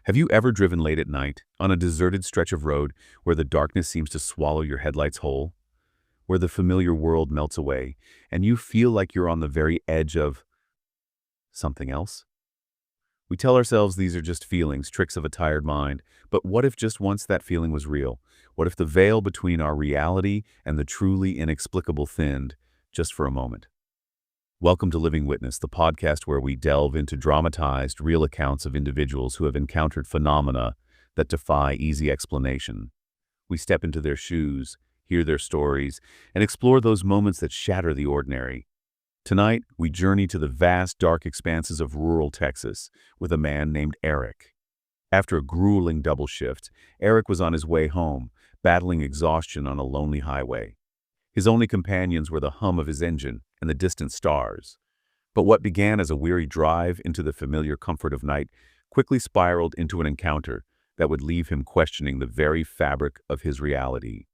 Have you ever driven late at night on a deserted stretch of road where the darkness seems to swallow your headlights whole, where the familiar world melts away, and you feel like you're on the very edge of something else? We tell ourselves these are just feelings, tricks of a tired mind, but what if just once that feeling was real? What if the veil between our reality and the truly inexplicable thinned, just for a moment? Welcome to Living Witness, the podcast where we delve into dramatized, real accounts of individuals who have encountered phenomena that defy easy explanation. We step into their shoes, hear their stories, and explore those moments that shatter the ordinary. Tonight, we journey to the vast, dark expanses of rural Texas with a man named Eric. After a grueling double shift, Eric was on his way home, battling exhaustion on a lonely highway. His only companions were the hum of his engine and the distant stars. But what began as a weary drive into the familiar comfort of night quickly spiraled into an encounter that would leave him questioning the very fabric of his reality.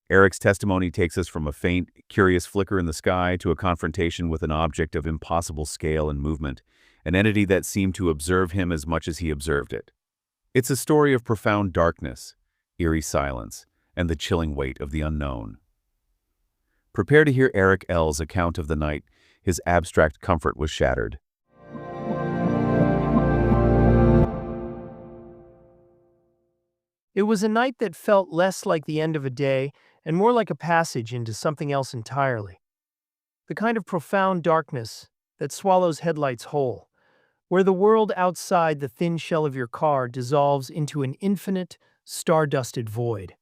Eric's testimony takes us from a faint, curious flicker in the sky to a confrontation with an object of impossible scale and movement, an entity that seemed to observe him as much as he observed it. It's a story of profound darkness, eerie silence, and the chilling weight of the unknown. Prepare to hear Eric L's account of the night his abstract comfort was shattered. It was a night that felt less like the end of a day and more like a passage into something else entirely. The kind of profound darkness that swallows headlights whole, where the world outside the thin shell of your car dissolves into an infinite, star-dusted void.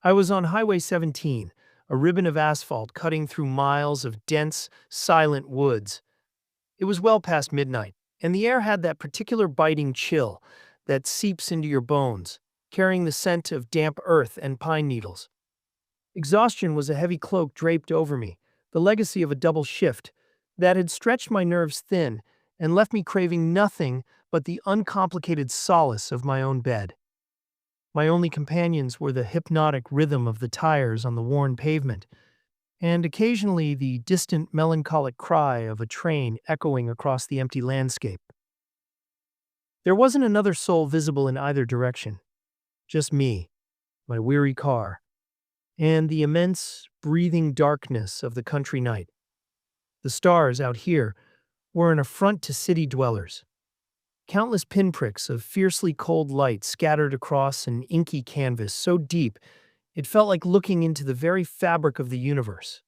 I was on Highway 17, a ribbon of asphalt cutting through miles of dense, silent woods. It was well past midnight, and the air had that particular biting chill that seeps into your bones, carrying the scent of damp earth and pine needles. Exhaustion was a heavy cloak draped over me, the legacy of a double shift that had stretched my nerves thin and left me craving nothing but the uncomplicated solace of my own bed. My only companions were the hypnotic rhythm of the tires on the worn pavement, and occasionally the distant melancholic cry of a train echoing across the empty landscape. There wasn't another soul visible in either direction, just me, my weary car, and the immense, breathing darkness of the country night. The stars out here were an affront to city dwellers. Countless pinpricks of fiercely cold light scattered across an inky canvas so deep it felt like looking into the very fabric of the universe.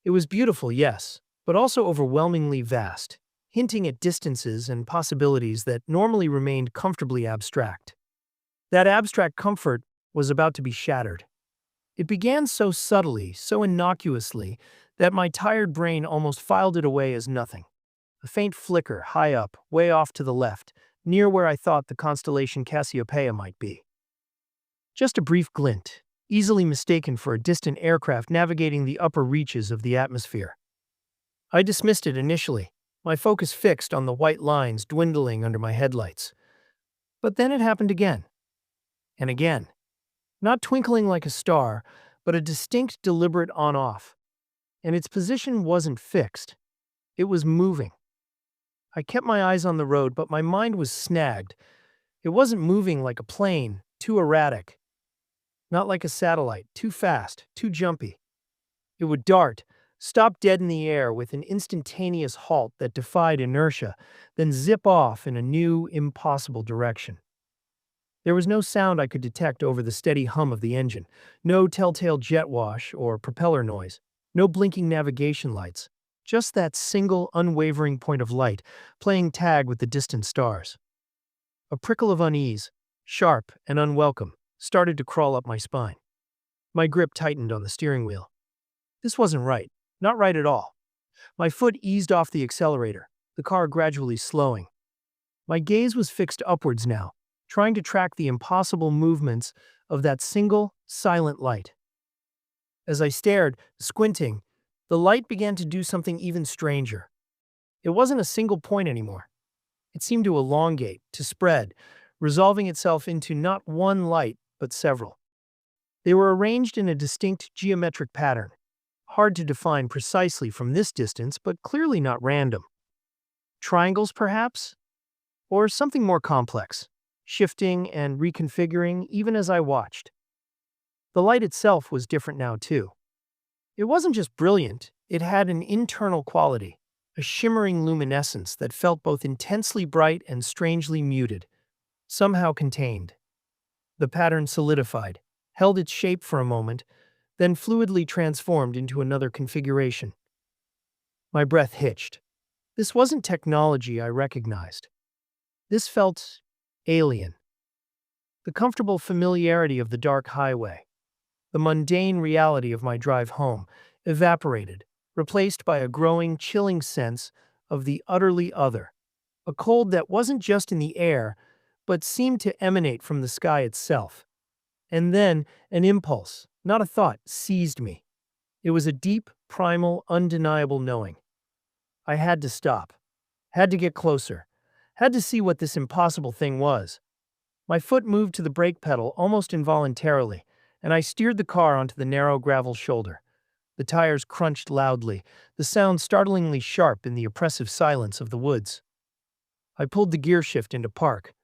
It was beautiful, yes, but also overwhelmingly vast, hinting at distances and possibilities that normally remained comfortably abstract. That abstract comfort was about to be shattered. It began so subtly, so innocuously, that my tired brain almost filed it away as nothing. A faint flicker high up, way off to the left, near where I thought the constellation Cassiopeia might be. Just a brief glint, easily mistaken for a distant aircraft navigating the upper reaches of the atmosphere. I dismissed it initially, my focus fixed on the white lines dwindling under my headlights. But then it happened again. And again. Not twinkling like a star, but a distinct, deliberate on-off. And its position wasn't fixed. It was moving. I kept my eyes on the road, but my mind was snagged. It wasn't moving like a plane, too erratic. Not like a satellite, too fast, too jumpy. It would dart, stop dead in the air with an instantaneous halt that defied inertia, then zip off in a new, impossible direction. There was no sound I could detect over the steady hum of the engine, no telltale jet wash or propeller noise, no blinking navigation lights. Just that single, unwavering point of light, playing tag with the distant stars. A prickle of unease, sharp and unwelcome, started to crawl up my spine. My grip tightened on the steering wheel. This wasn't right, not right at all. My foot eased off the accelerator, the car gradually slowing. My gaze was fixed upwards now, trying to track the impossible movements of that single, silent light. As I stared, squinting, the light began to do something even stranger. It wasn't a single point anymore. It seemed to elongate, to spread, resolving itself into not one light, but several. They were arranged in a distinct geometric pattern, hard to define precisely from this distance, but clearly not random. Triangles, perhaps? Or something more complex, shifting and reconfiguring even as I watched. The light itself was different now, too. It wasn't just brilliant, it had an internal quality, a shimmering luminescence that felt both intensely bright and strangely muted, somehow contained. The pattern solidified, held its shape for a moment, then fluidly transformed into another configuration. My breath hitched. This wasn't technology I recognized. This felt alien. The comfortable familiarity of the dark highway, the mundane reality of my drive home, evaporated, replaced by a growing, chilling sense of the utterly other, a cold that wasn't just in the air, but seemed to emanate from the sky itself. And then an impulse, not a thought, seized me. It was a deep, primal, undeniable knowing. I had to stop, had to get closer, had to see what this impossible thing was. My foot moved to the brake pedal almost involuntarily, and I steered the car onto the narrow gravel shoulder. The tires crunched loudly, the sound startlingly sharp in the oppressive silence of the woods. I pulled the gear shift into park,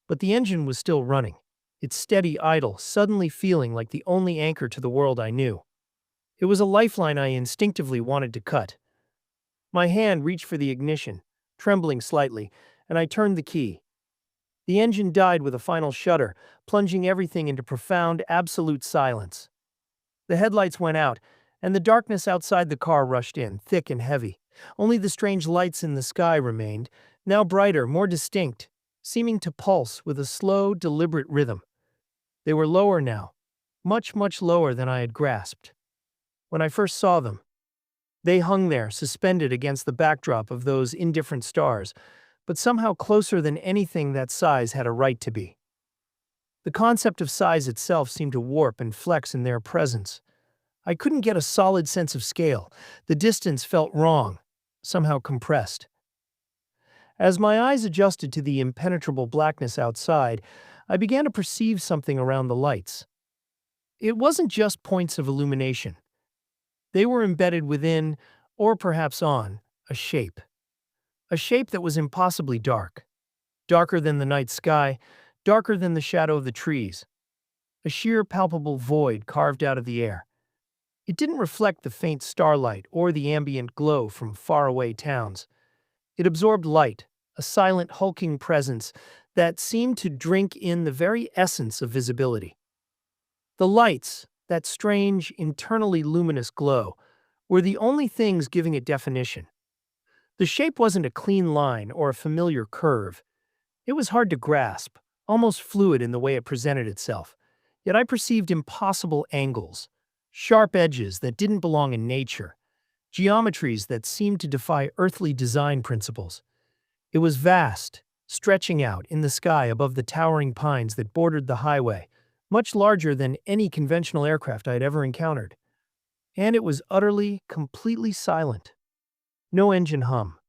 but the engine was still running, its steady idle suddenly feeling like the only anchor to the world I knew. It was a lifeline I instinctively wanted to cut. My hand reached for the ignition, trembling slightly, and I turned the key. The engine died with a final shudder, plunging everything into profound, absolute silence. The headlights went out, and the darkness outside the car rushed in, thick and heavy. Only the strange lights in the sky remained, now brighter, more distinct, seeming to pulse with a slow, deliberate rhythm. They were lower now, much, much lower than I had grasped. When I first saw them, they hung there, suspended against the backdrop of those indifferent stars, but somehow closer than anything that size had a right to be. The concept of size itself seemed to warp and flex in their presence. I couldn't get a solid sense of scale. The distance felt wrong, somehow compressed. As my eyes adjusted to the impenetrable blackness outside, I began to perceive something around the lights. It wasn't just points of illumination. They were embedded within, or perhaps on, a shape. A shape that was impossibly dark. Darker than the night sky, darker than the shadow of the trees. A sheer palpable void carved out of the air. It didn't reflect the faint starlight or the ambient glow from faraway towns. It absorbed light, a silent, hulking presence that seemed to drink in the very essence of visibility. The lights, that strange, internally luminous glow, were the only things giving it definition. The shape wasn't a clean line or a familiar curve. It was hard to grasp, almost fluid in the way it presented itself. Yet I perceived impossible angles, sharp edges that didn't belong in nature, geometries that seemed to defy earthly design principles. It was vast, stretching out in the sky above the towering pines that bordered the highway, much larger than any conventional aircraft I had ever encountered. And it was utterly, completely silent. No engine hum,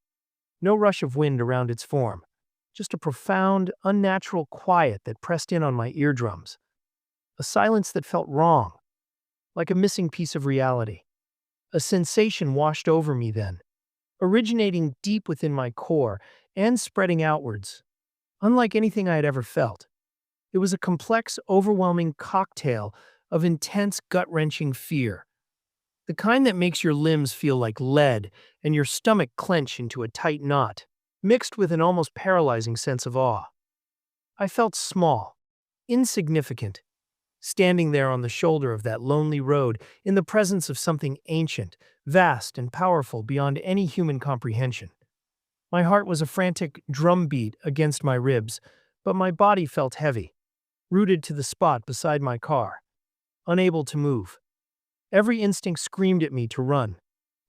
no rush of wind around its form, just a profound, unnatural quiet that pressed in on my eardrums. A silence that felt wrong, like a missing piece of reality. A sensation washed over me then, originating deep within my core and spreading outwards, unlike anything I had ever felt. It was a complex, overwhelming cocktail of intense, gut-wrenching fear. The kind that makes your limbs feel like lead and your stomach clench into a tight knot, mixed with an almost paralyzing sense of awe. I felt small, insignificant, standing there on the shoulder of that lonely road in the presence of something ancient, vast, and powerful beyond any human comprehension. My heart was a frantic drumbeat against my ribs, but my body felt heavy, rooted to the spot beside my car, unable to move. Every instinct screamed at me to run,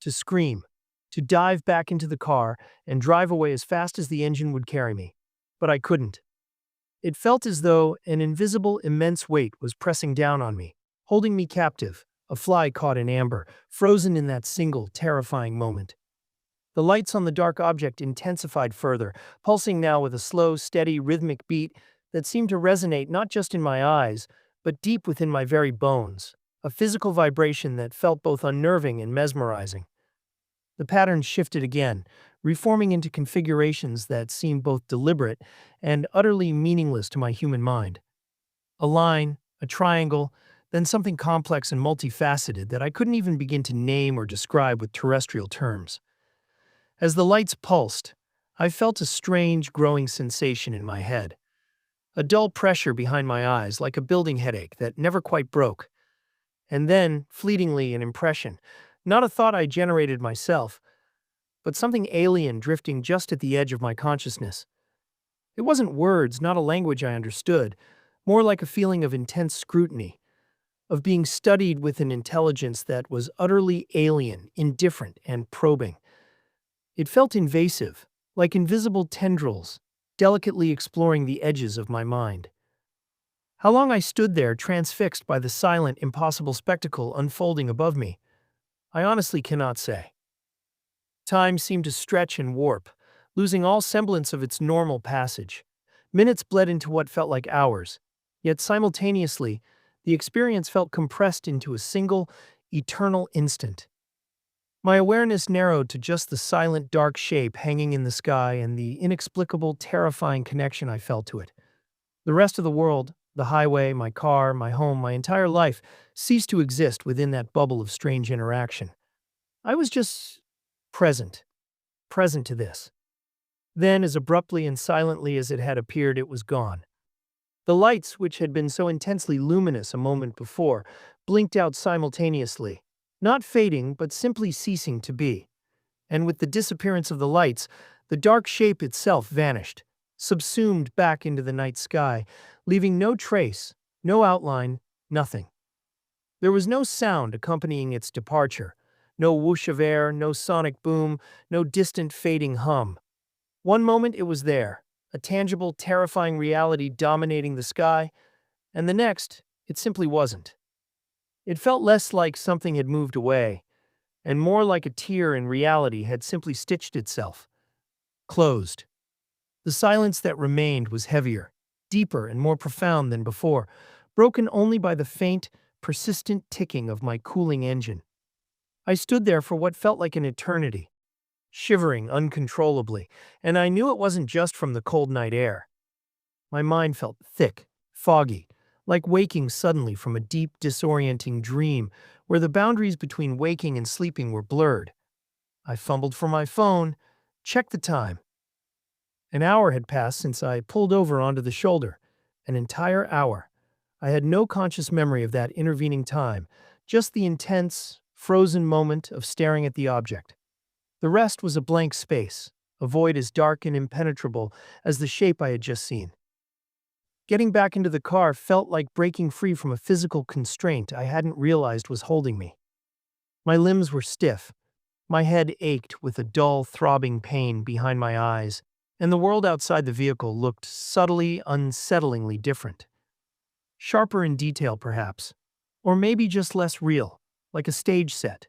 to scream, to dive back into the car and drive away as fast as the engine would carry me. But I couldn't. It felt as though an invisible, immense weight was pressing down on me, holding me captive, a fly caught in amber, frozen in that single, terrifying moment. The lights on the dark object intensified further, pulsing now with a slow, steady, rhythmic beat that seemed to resonate not just in my eyes, but deep within my very bones, a physical vibration that felt both unnerving and mesmerizing. The pattern shifted again, reforming into configurations that seemed both deliberate and utterly meaningless to my human mind. A line, a triangle, then something complex and multifaceted that I couldn't even begin to name or describe with terrestrial terms. As the lights pulsed, I felt a strange, growing sensation in my head. A dull pressure behind my eyes, like a building headache that never quite broke. And then, fleetingly, an impression, not a thought I generated myself, but something alien drifting just at the edge of my consciousness. It wasn't words, not a language I understood, more like a feeling of intense scrutiny, of being studied with an intelligence that was utterly alien, indifferent, and probing. It felt invasive, like invisible tendrils, delicately exploring the edges of my mind. How long I stood there, transfixed by the silent, impossible spectacle unfolding above me, I honestly cannot say. Time seemed to stretch and warp, losing all semblance of its normal passage. Minutes bled into what felt like hours, yet simultaneously, the experience felt compressed into a single, eternal instant. My awareness narrowed to just the silent, dark shape hanging in the sky and the inexplicable, terrifying connection I felt to it. The rest of the world, the highway, my car, my home, my entire life, ceased to exist within that bubble of strange interaction. I was just present, present to this. Then, as abruptly and silently as it had appeared, it was gone. The lights, which had been so intensely luminous a moment before, blinked out simultaneously, not fading but simply ceasing to be. And with the disappearance of the lights, the dark shape itself vanished, subsumed back into the night sky, leaving no trace, no outline, nothing. There was no sound accompanying its departure, no whoosh of air, no sonic boom, no distant fading hum. One moment it was there, a tangible, terrifying reality dominating the sky, and the next, it simply wasn't. It felt less like something had moved away, and more like a tear in reality had simply stitched itself. Closed. The silence that remained was heavier, deeper, and more profound than before, broken only by the faint, persistent ticking of my cooling engine. I stood there for what felt like an eternity, shivering uncontrollably, and I knew it wasn't just from the cold night air. My mind felt thick, foggy, like waking suddenly from a deep, disorienting dream where the boundaries between waking and sleeping were blurred. I fumbled for my phone, checked the time. An hour had passed since I pulled over onto the shoulder. An entire hour. I had no conscious memory of that intervening time, just the intense, frozen moment of staring at the object. The rest was a blank space, a void as dark and impenetrable as the shape I had just seen. Getting back into the car felt like breaking free from a physical constraint I hadn't realized was holding me. My limbs were stiff. My head ached with a dull, throbbing pain behind my eyes, and the world outside the vehicle looked subtly, unsettlingly different. Sharper in detail, perhaps, or maybe just less real, like a stage set.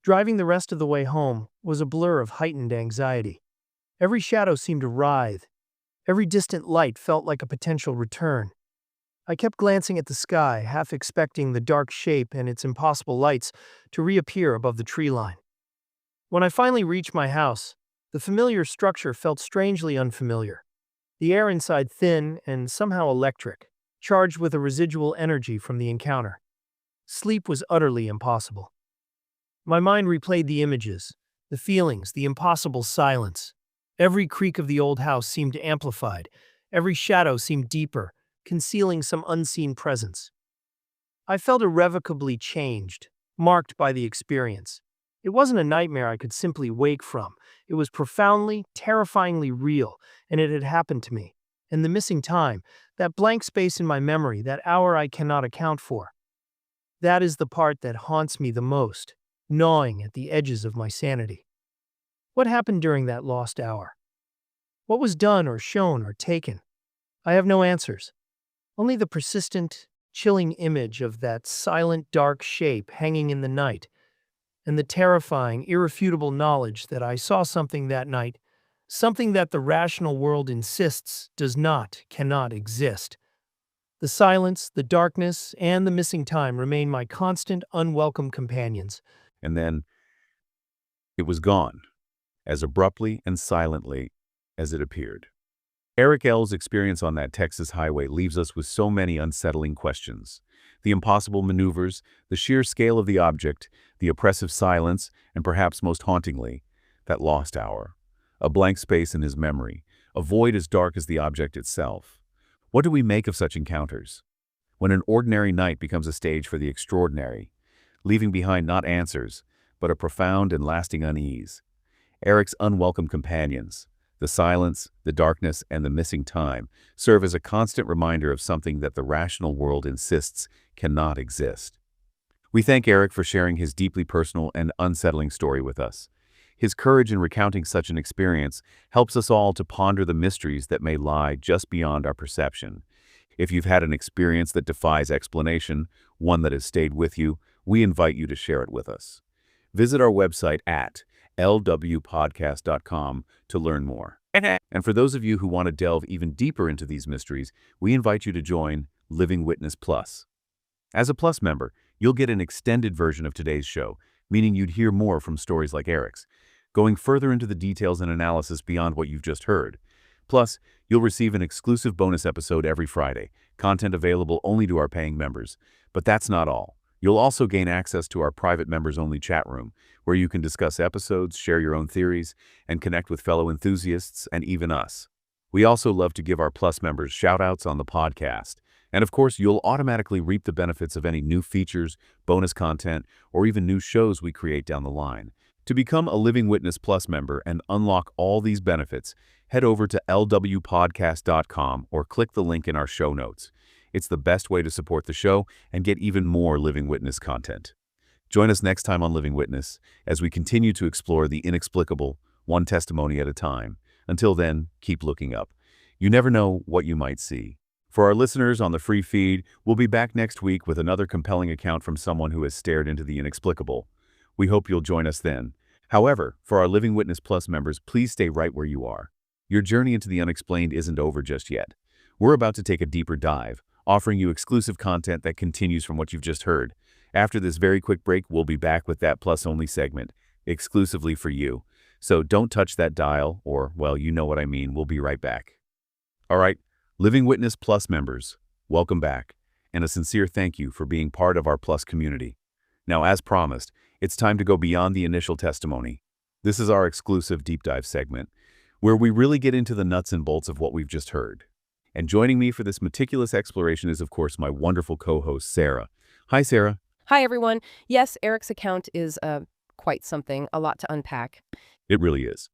Driving the rest of the way home was a blur of heightened anxiety. Every shadow seemed to writhe. Every distant light felt like a potential return. I kept glancing at the sky, half expecting the dark shape and its impossible lights to reappear above the tree line. When I finally reached my house, the familiar structure felt strangely unfamiliar. The air inside thin and somehow electric, charged with a residual energy from the encounter. Sleep was utterly impossible. My mind replayed the images, the feelings, the impossible silence. Every creak of the old house seemed amplified. Every shadow seemed deeper, concealing some unseen presence. I felt irrevocably changed, marked by the experience. It wasn't a nightmare I could simply wake from. It was profoundly, terrifyingly real, and it had happened to me. And the missing time, that blank space in my memory, that hour I cannot account for. That is the part that haunts me the most, gnawing at the edges of my sanity. What happened during that lost hour? What was done or shown or taken? I have no answers. Only the persistent, chilling image of that silent, dark shape hanging in the night, and the terrifying, irrefutable knowledge that I saw something that night, something that the rational world insists does not, cannot exist. The silence, the darkness, and the missing time remain my constant, unwelcome companions. And then it was gone, as abruptly and silently as it appeared. Eric L's experience on that Texas highway leaves us with so many unsettling questions. The impossible maneuvers, the sheer scale of the object, the oppressive silence, and perhaps most hauntingly, that lost hour. A blank space in his memory, a void as dark as the object itself. What do we make of such encounters? When an ordinary night becomes a stage for the extraordinary, leaving behind not answers, but a profound and lasting unease. Eric's unwelcome companions, the silence, the darkness, and the missing time, serve as a constant reminder of something that the rational world insists cannot exist. We thank Eric for sharing his deeply personal and unsettling story with us. His courage in recounting such an experience helps us all to ponder the mysteries that may lie just beyond our perception. If you've had an experience that defies explanation, one that has stayed with you, we invite you to share it with us. Visit our website at lwpodcast.com to learn more. And for those of you who want to delve even deeper into these mysteries, we invite you to join Living Witness Plus. As a Plus member, you'll get an extended version of today's show, meaning you'd hear more from stories like Eric's, going further into the details and analysis beyond what you've just heard. Plus, you'll receive an exclusive bonus episode every Friday, content available only to our paying members. But that's not all. You'll also gain access to our private members-only chat room, where you can discuss episodes, share your own theories, and connect with fellow enthusiasts and even us. We also love to give our Plus members shout-outs on the podcast. And of course, you'll automatically reap the benefits of any new features, bonus content, or even new shows we create down the line. To become a Living Witness Plus member and unlock all these benefits, head over to lwpodcast.com or click the link in our show notes. It's the best way to support the show and get even more Living Witness content. Join us next time on Living Witness as we continue to explore the inexplicable, one testimony at a time. Until then, keep looking up. You never know what you might see. For our listeners on the free feed, we'll be back next week with another compelling account from someone who has stared into the inexplicable. We hope you'll join us then. However, for our Living Witness Plus members, please stay right where you are. Your journey into the unexplained isn't over just yet. We're about to take a deeper dive, offering you exclusive content that continues from what you've just heard. After this very quick break, we'll be back with that Plus-only segment, exclusively for you. So don't touch that dial, or, well, you know what I mean. We'll be right back. All right, Living Witness Plus members, welcome back, and a sincere thank you for being part of our Plus community. Now, as promised, it's time to go beyond the initial testimony. This is our exclusive deep dive segment, where we really get into the nuts and bolts of what we've just heard. And joining me for this meticulous exploration is, of course, my wonderful co-host, Sarah. Hi, Sarah. Hi, everyone. Yes, Eric's account is quite something, a lot to unpack. It really is.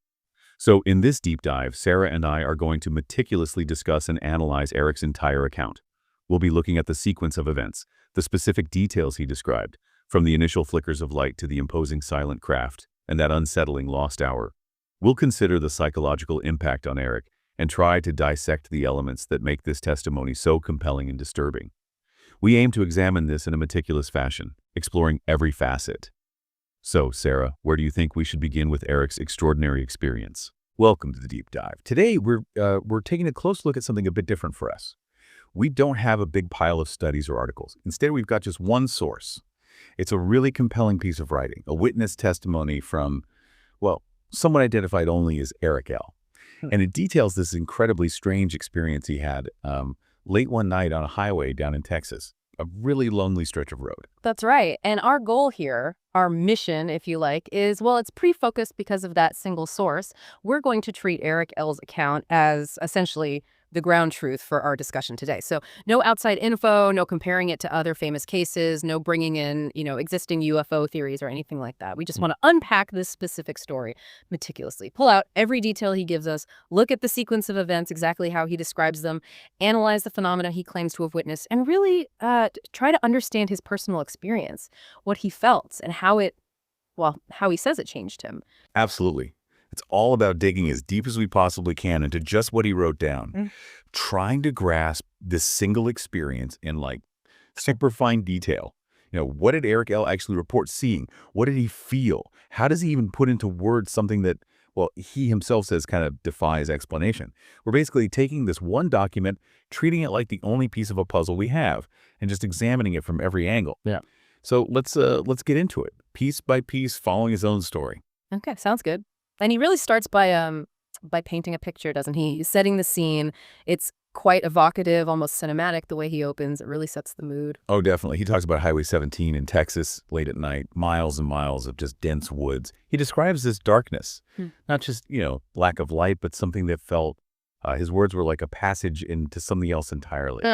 So in this deep dive, Sarah and I are going to meticulously discuss and analyze Eric's entire account. We'll be looking at the sequence of events, the specific details he described, from the initial flickers of light to the imposing silent craft and that unsettling lost hour. We'll consider the psychological impact on Eric and try to dissect the elements that make this testimony so compelling and disturbing. We aim to examine this in a meticulous fashion, exploring every facet. So, Sarah, where do you think we should begin with Eric's extraordinary experience? Welcome to the deep dive. Today, we're taking a close look at something a bit different for us. We don't have a big pile of studies or articles. Instead, we've got just one source. It's a really compelling piece of writing, a witness testimony from, well, someone identified only as Eric L. And it details this incredibly strange experience he had late one night on a highway down in Texas, a really lonely stretch of road. That's right. And our goal here, our mission, if you like, is, well, it's pre-focused because of that single source. We're going to treat Eric L's account as essentially the ground truth for our discussion today. So no outside info, no comparing it to other famous cases, no bringing in, existing UFO theories or anything like that. We just want to unpack this specific story meticulously, pull out every detail he gives us, look at the sequence of events, exactly how he describes them, analyze the phenomena he claims to have witnessed, and really try to understand his personal experience, what he felt, and how he says it changed him. Absolutely. It's all about digging as deep as we possibly can into just what he wrote down, trying to grasp this single experience in super fine detail. What did Eric L actually report seeing? What did he feel? How does he even put into words something that, well, he himself says kind of defies explanation. We're basically taking this one document, treating it like the only piece of a puzzle we have, and just examining it from every angle. Yeah. So let's get into it, piece by piece, following his own story. Okay, sounds good. And he really starts by painting a picture, doesn't he? He's setting the scene. It's quite evocative, almost cinematic, the way he opens. It really sets the mood. Oh, definitely. He talks about Highway 17 in Texas late at night, miles and miles of just dense woods. He describes this darkness, not just, lack of light, but something that felt, his words were like a passage into something else entirely.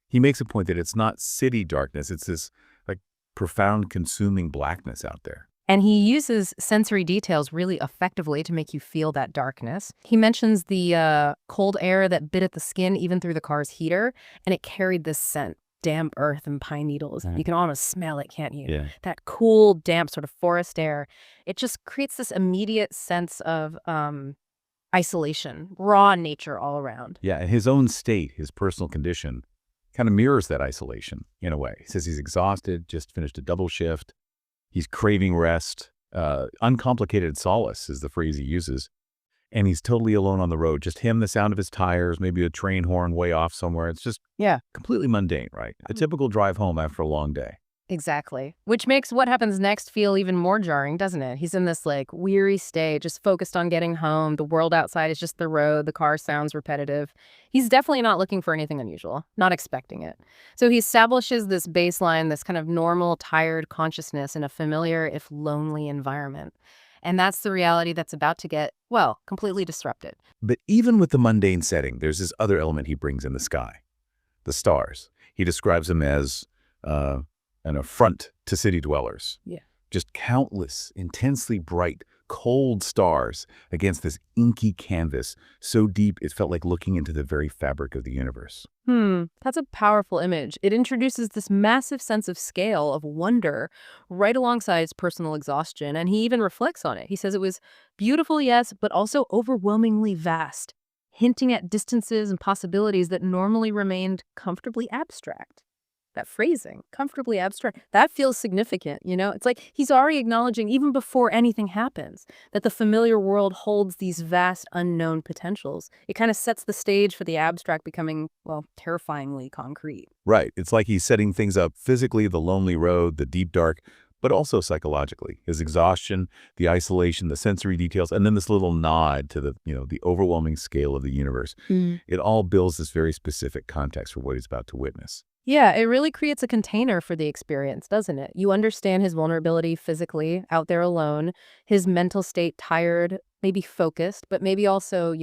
He makes a point that it's not city darkness. It's this like profound consuming blackness out there. And he uses sensory details really effectively to make you feel that darkness. He mentions the cold air that bit at the skin even through the car's heater, and it carried this scent, damp earth and pine needles. You can almost smell it, can't you? Yeah. That cool, damp sort of forest air. It just creates this immediate sense of isolation, raw nature all around. Yeah, and his own state, his personal condition, kind of mirrors that isolation in a way. He says he's exhausted, just finished a double shift. He's craving rest. Uncomplicated solace is the phrase he uses. And he's totally alone on the road. Just him, the sound of his tires, maybe a train horn way off somewhere. It's just completely mundane, right? A typical drive home after a long day. Exactly. Which makes what happens next feel even more jarring, doesn't it? He's in this weary state, just focused on getting home. The world outside is just the road. The car sounds repetitive. He's definitely not looking for anything unusual, not expecting it. So he establishes this baseline, this kind of normal, tired consciousness in a familiar, if lonely environment. And that's the reality that's about to get, completely disrupted. But even with the mundane setting, there's this other element he brings in the sky, the stars. He describes them as an affront to city dwellers. Yeah. Just countless, intensely bright, cold stars against this inky canvas, so deep it felt like looking into the very fabric of the universe. That's a powerful image. It introduces this massive sense of scale, of wonder, right alongside his personal exhaustion, and he even reflects on it. He says it was beautiful, yes, but also overwhelmingly vast, hinting at distances and possibilities that normally remained comfortably abstract. That phrasing, comfortably abstract, that feels significant, It's like he's already acknowledging, even before anything happens, that the familiar world holds these vast, unknown potentials. It kind of sets the stage for the abstract becoming, terrifyingly concrete. Right. It's like he's setting things up physically, the lonely road, the deep dark, but also psychologically. His exhaustion, the isolation, the sensory details, and then this little nod to the overwhelming scale of the universe. It all builds this very specific context for what he's about to witness. Yeah, it really creates a container for the experience, doesn't it? You understand his vulnerability physically, out there alone, his mental state tired, maybe focused, but maybe also,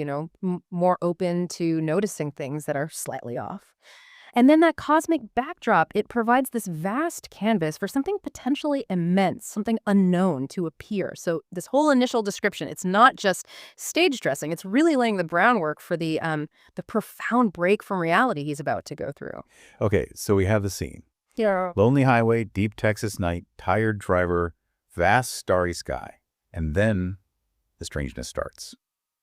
more open to noticing things that are slightly off. And then that cosmic backdrop, it provides this vast canvas for something potentially immense, something unknown to appear. So this whole initial description, it's not just stage dressing. It's really laying the groundwork for the profound break from reality he's about to go through. Okay, so we have the scene. Yeah. Lonely highway, deep Texas night, tired driver, vast starry sky. And then the strangeness starts.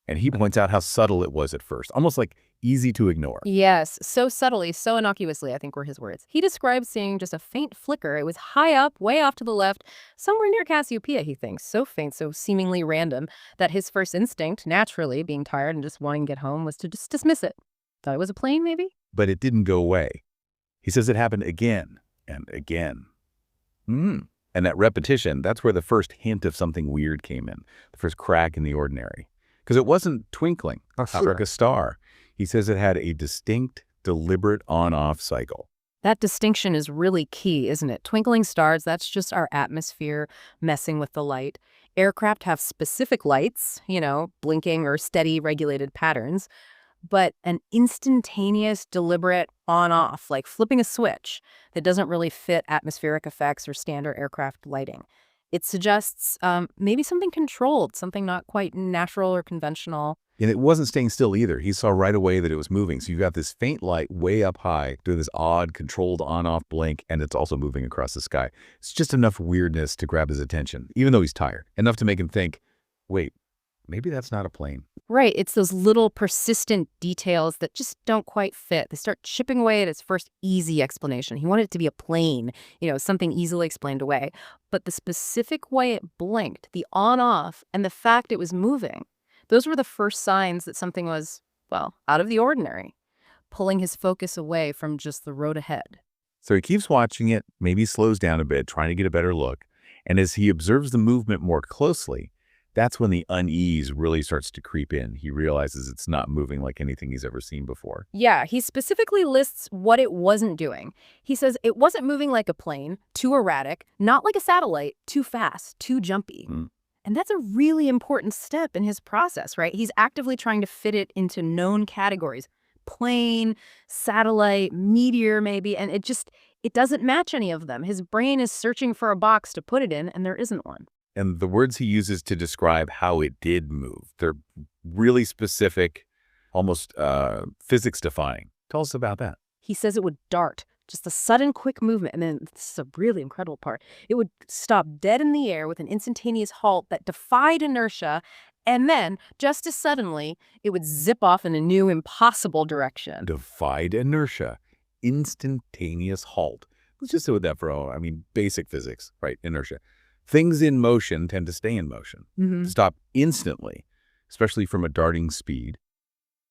And he points out how subtle it was at first, almost like easy to ignore. Yes, so subtly, so innocuously, I think were his words. He describes seeing just a faint flicker. It was high up, way off to the left, somewhere near Cassiopeia, he thinks. So faint, so seemingly random, that his first instinct, naturally, being tired and just wanting to get home, was to just dismiss it. Thought it was a plane, maybe? But it didn't go away. He says it happened again and again. And that repetition, that's where the first hint of something weird came in, the first crack in the ordinary. Because it wasn't twinkling, like a star. He says it had a distinct, deliberate on-off cycle. That distinction is really key, isn't it? Twinkling stars, that's just our atmosphere messing with the light. Aircraft have specific lights, blinking or steady regulated patterns. But an instantaneous, deliberate on-off, like flipping a switch, that doesn't really fit atmospheric effects or standard aircraft lighting. It suggests maybe something controlled, something not quite natural or conventional. And it wasn't staying still either. He saw right away that it was moving. So you've got this faint light way up high doing this odd, controlled on-off blink, and it's also moving across the sky. It's just enough weirdness to grab his attention, even though he's tired. Enough to make him think, wait, maybe that's not a plane. Right. It's those little persistent details that just don't quite fit. They start chipping away at his first easy explanation. He wanted it to be a plane, something easily explained away. But the specific way it blinked, the on-off, and the fact it was moving, Those were the first signs that something was, well, out of the ordinary, pulling his focus away from just the road ahead. So he keeps watching it, maybe slows down a bit, trying to get a better look. And as he observes the movement more closely, that's when the unease really starts to creep in. He realizes it's not moving like anything he's ever seen before. Yeah, he specifically lists what it wasn't doing. He says it wasn't moving like a plane, too erratic, not like a satellite, too fast, too jumpy. And that's a really important step in his process, right? He's actively trying to fit it into known categories. Plane, satellite, meteor maybe, and it doesn't match any of them. His brain is searching for a box to put it in, and there isn't one. And the words he uses to describe how it did move, they're really specific, almost physics-defying. Tell us about that. He says it would dart, just a sudden quick movement, and then this is a really incredible part. It would stop dead in the air with an instantaneous halt that defied inertia, and then, just as suddenly, it would zip off in a new, impossible direction. Defied inertia, instantaneous halt. Let's just say with that for basic physics, right? Inertia. Things in motion tend to stay in motion. Stop instantly, especially from a darting speed.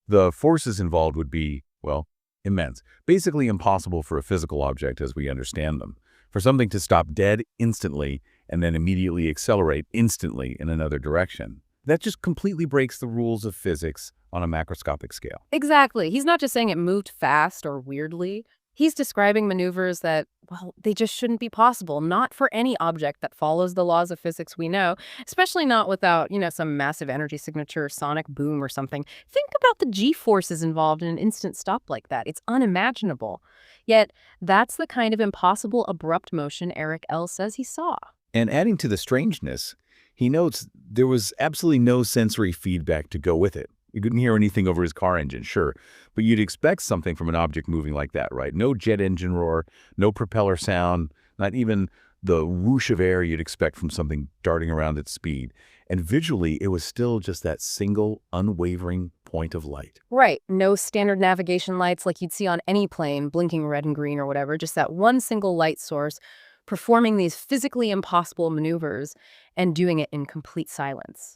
The forces involved would be, well, immense. Basically impossible for a physical object as we understand them. For something to stop dead instantly and then immediately accelerate instantly in another direction. That just completely breaks the rules of physics on a macroscopic scale. Exactly. He's not just saying it moved fast or weirdly. He's describing maneuvers that, well, they just shouldn't be possible, not for any object that follows the laws of physics we know, especially not without, some massive energy signature, sonic boom or something. Think about the G-forces involved in an instant stop like that. It's unimaginable. Yet, that's the kind of impossible, abrupt motion Eric L. says he saw. And adding to the strangeness, he notes there was absolutely no sensory feedback to go with it. You couldn't hear anything over his car engine, sure, but you'd expect something from an object moving like that, right? No jet engine roar, no propeller sound, not even the whoosh of air you'd expect from something darting around at speed. And visually, it was still just that single, unwavering point of light. Right. No standard navigation lights like you'd see on any plane, blinking red and green or whatever, just that one single light source performing these physically impossible maneuvers and doing it in complete silence.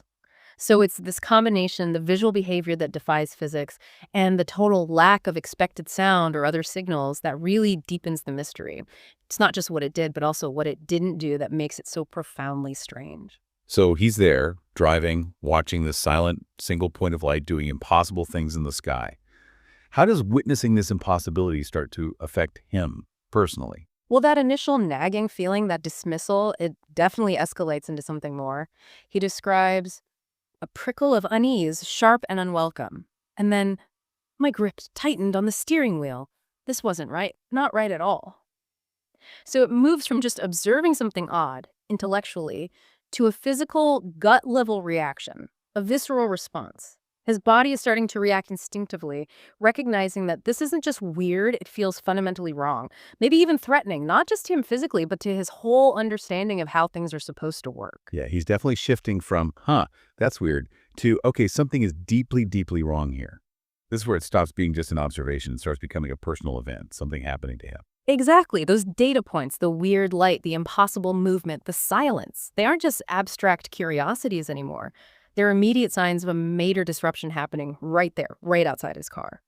So it's this combination, the visual behavior that defies physics and the total lack of expected sound or other signals that really deepens the mystery. It's not just what it did, but also what it didn't do that makes it so profoundly strange. So he's there, driving, watching this silent, single point of light doing impossible things in the sky. How does witnessing this impossibility start to affect him personally? Well, that initial nagging feeling, that dismissal, it definitely escalates into something more. He describes a prickle of unease, sharp and unwelcome. And then, my grip tightened on the steering wheel. This wasn't right, not right at all. So it moves from just observing something odd, intellectually, to a physical, gut-level reaction, a visceral response. His body is starting to react instinctively, recognizing that this isn't just weird, it feels fundamentally wrong. Maybe even threatening, not just to him physically, but to his whole understanding of how things are supposed to work. Yeah, he's definitely shifting from, that's weird, to, okay, something is deeply, deeply wrong here. This is where it stops being just an observation and starts becoming a personal event, something happening to him. Exactly. Those data points, the weird light, the impossible movement, the silence, they aren't just abstract curiosities anymore. They're immediate signs of a major disruption happening right there, right outside his car.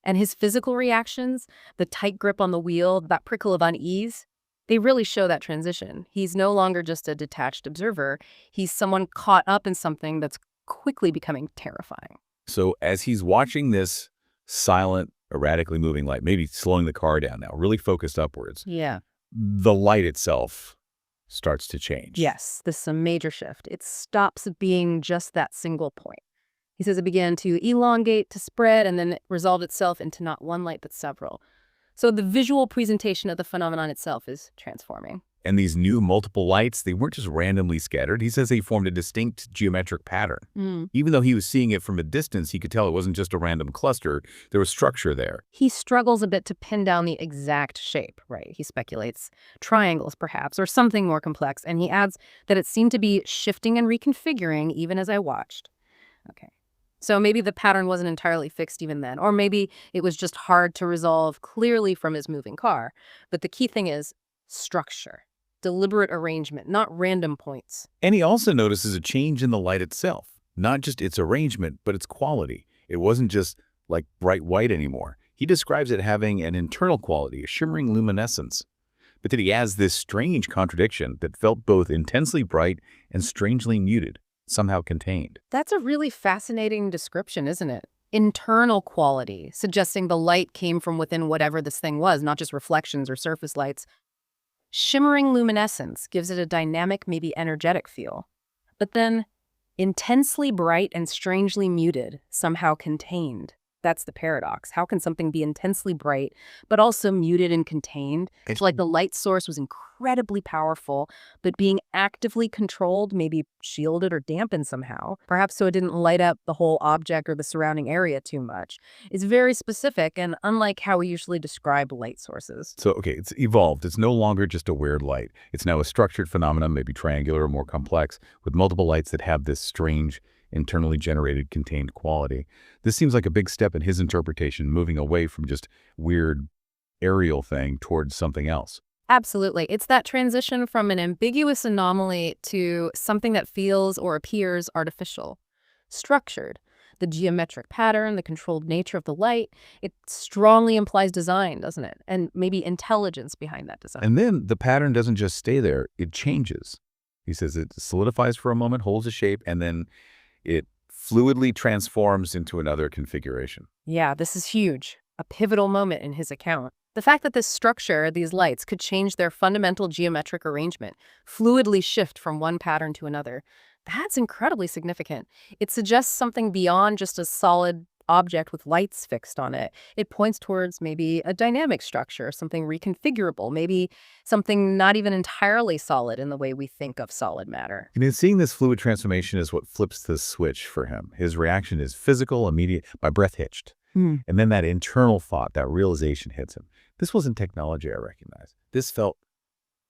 And his physical reactions, the tight grip on the wheel, that prickle of unease, they really show that transition. He's no longer just a detached observer. He's someone caught up in something that's quickly becoming terrifying. So as he's watching this silent, erratically moving light, maybe slowing the car down now, really focused upwards, Yeah. the light itself starts to change. Yes, this is a major shift. It stops being just that single point. He says it began to elongate, to spread, and then it resolved itself into not one light, but several. So the visual presentation of the phenomenon itself is transforming. And these new multiple lights, they weren't just randomly scattered. He says they formed a distinct geometric pattern. Even though he was seeing it from a distance, he could tell it wasn't just a random cluster. There was structure there. He struggles a bit to pin down the exact shape, right? He speculates triangles, perhaps, or something more complex. And he adds that it seemed to be shifting and reconfiguring even as I watched. Okay. So maybe the pattern wasn't entirely fixed even then, or maybe it was just hard to resolve clearly from his moving car. But the key thing is structure. Deliberate arrangement, not random points. And he also notices a change in the light itself. Not just its arrangement, but its quality. It wasn't just like bright white anymore. He describes it having an internal quality, a shimmering luminescence. But then he adds this strange contradiction that felt both intensely bright and strangely muted, somehow contained. That's a really fascinating description, isn't it? Internal quality, suggesting the light came from within whatever this thing was, not just reflections or surface lights. Shimmering luminescence gives it a dynamic, maybe energetic feel. But then, intensely bright and strangely muted, somehow contained. That's the paradox. How can something be intensely bright, but also muted and contained? It's like the light source was incredibly powerful, but being actively controlled, maybe shielded or dampened somehow, perhaps so it didn't light up the whole object or the surrounding area too much. It's very specific and unlike how we usually describe light sources. So, okay, it's evolved. It's no longer just a weird light. It's now a structured phenomenon, maybe triangular or more complex, with multiple lights that have this strange, internally generated, contained quality. This seems like a big step in his interpretation, moving away from just weird aerial thing towards something else. Absolutely. It's that transition from an ambiguous anomaly to something that feels or appears artificial, structured. The geometric pattern, the controlled nature of the light, it strongly implies design, doesn't it? And maybe intelligence behind that design. And then the pattern doesn't just stay there, it changes. He says it solidifies for a moment, holds a shape, and then it fluidly transforms into another configuration. Yeah, this is huge. A pivotal moment in his account. The fact that this structure, these lights, could change their fundamental geometric arrangement, fluidly shift from one pattern to another, that's incredibly significant. It suggests something beyond just a solid object with lights fixed on it. It points towards maybe a dynamic structure, something reconfigurable, maybe something not even entirely solid in the way we think of solid matter. And in seeing this fluid transformation is what flips the switch for him. His reaction is physical, immediate, my breath hitched. And then that internal thought, that realization hits him. This wasn't technology I recognized. This felt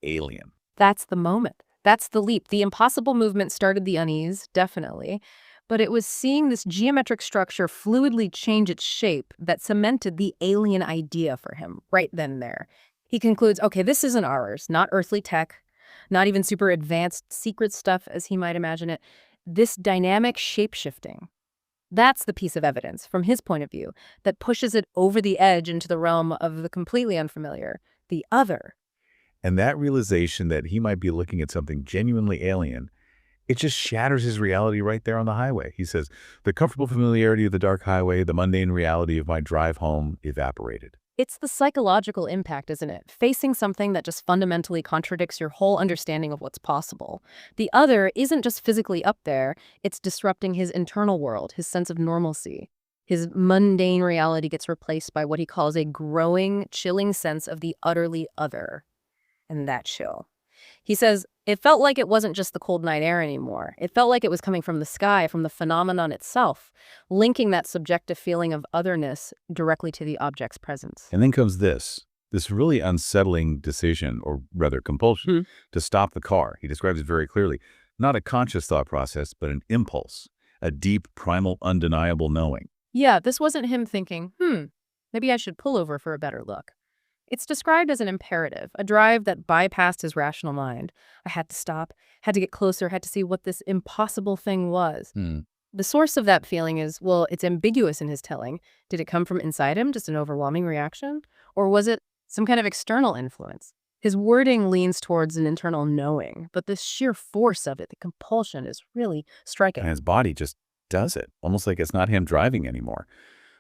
alien. That's the moment. That's the leap. The impossible movement started the unease, definitely. But it was seeing this geometric structure fluidly change its shape that cemented the alien idea for him right then and there. He concludes, okay, this isn't ours, not earthly tech, not even super advanced secret stuff as he might imagine it. This dynamic shape-shifting. That's the piece of evidence, from his point of view, that pushes it over the edge into the realm of the completely unfamiliar, the other. And that realization that he might be looking at something genuinely alien, it just shatters his reality right there on the highway. He says, the comfortable familiarity of the dark highway, the mundane reality of my drive home evaporated. It's the psychological impact, isn't it? Facing something that just fundamentally contradicts your whole understanding of what's possible. The other isn't just physically up there, it's disrupting his internal world, his sense of normalcy. His mundane reality gets replaced by what he calls a growing, chilling sense of the utterly other. And that chill. He says, it felt like it wasn't just the cold night air anymore. It felt like it was coming from the sky, from the phenomenon itself, linking that subjective feeling of otherness directly to the object's presence. And then comes this really unsettling decision, or rather compulsion, to stop the car. He describes it very clearly. Not a conscious thought process, but an impulse, a deep, primal, undeniable knowing. Yeah, this wasn't him thinking, maybe I should pull over for a better look. It's described as an imperative, a drive that bypassed his rational mind. I had to stop, had to get closer, had to see what this impossible thing was. The source of that feeling is, well, it's ambiguous in his telling. Did it come from inside him, just an overwhelming reaction? Or was it some kind of external influence? His wording leans towards an internal knowing, but the sheer force of it, the compulsion, is really striking. And his body just does it, almost like it's not him driving anymore.